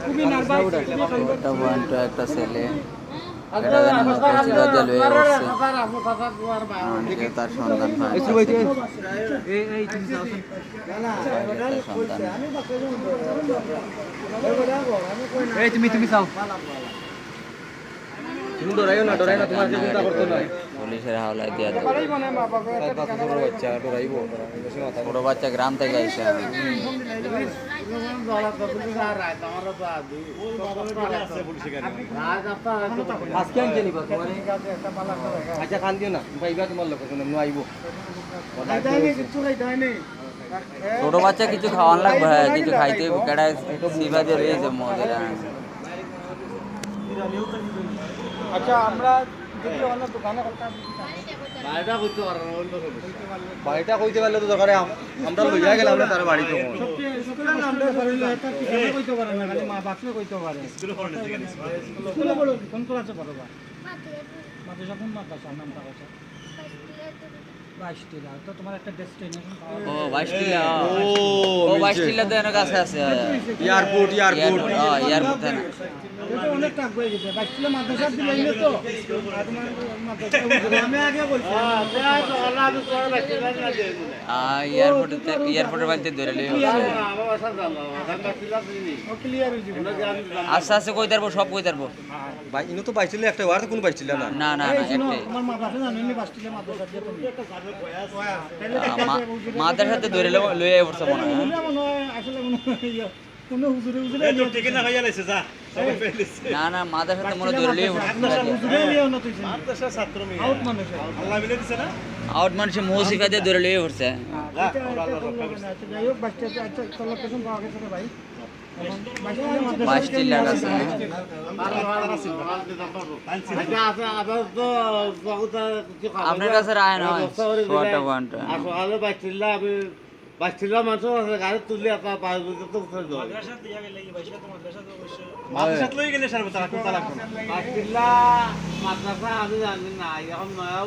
খুবই নার্ভাস একটা বন্ধু একটা ছেলে এটা যেন কক্সবাজার লয়ে বসছে আমাকে তার সন্তান তুমি চাও তুমি ডরাইও না তোমার চিন্তা করতে না পুলিশের হাওলায় দিয়া দেবে বাচ্চা ডরাইব ছোট বাচ্চা গ্রাম থেকে আইসা আজকে আনতে নিবা আচ্ছা খান দিও না পাইবা তোমার লোক আইব ছোট বাচ্চা কিছু খাওয়ান লাগবে কিছু খাইতে কেডায় সিভা দিয়ে রয়েছে মজা আচ্ছা আমরা যদি অন্য দোকানে বাড়িটা কইতে পারলে তো দরকারে আমরা লইয়া গেলাম না তার বাড়িতে কইতে পারে না খালি মা বাপকে কইতে পারে স্কুলে পড়ো কোন ক্লাসে পড়ো বা মাদ্রাসা কোন মাদ্রাসা নামটা কথা বাইশটিলা তো তোমার একটা ডেস্টিনেশন ও বাইশটিলা ও বাইশটিলা তো এর কাছে আছে এয়ারপোর্ট এয়ারপোর্ট না এটা অনেক টাক হয়ে গেছে বাইশটিলা মাদ্রাসা দিলেই না তো আমি আগে বলছি এয়ারপোর্টের বাড়িতে ধরে লই ক্লিয়ার হয়ে যাবে আস্তে আস্তে কই তারবো সব কই তারবো ভাই ইনো তো বাইছিল একটা ওয়ার তো কোন বাইছিল না না না না একটাই তোমার মা বাপে জানেননি বাইশটিলা মাদ্রাসা দিয়ে তুমি মাদের সাথে ধরে লই পড়ছে মনে হয় মনে হয় আসলে মনে হয় কোনো হুজুরে টিকে না হইয়া লাইছে যা সবাই ফেলিছে না মাদের সাথে মনে ধরে লই হুজুরে লিও না তুই মাদ্রাসা ছাত্র মেয়ে আউট মানুষ আল্লাহ মিলে দিছে না আউট মানুষে মৌসিকা দিয়ে ধরে লই পড়ছে যাই হোক বাইশটিলা আচ্ছা তোর লোকেশন পাওয়া গেছে ভাই বাইশটিলার কাছে আপনার কাছে রায় নয় ছোটা পয়েন্ট সকালে বাইশটিলা মানুষ আছে গাড়ি তুললে আপনার পাঁচ বছর তো উঠে যাবে মাদ্রাসা লই গেলে সারবে তারা কোন তালাক বাইশটিলা মাদ্রাসা আমি জানি না এখন নয়া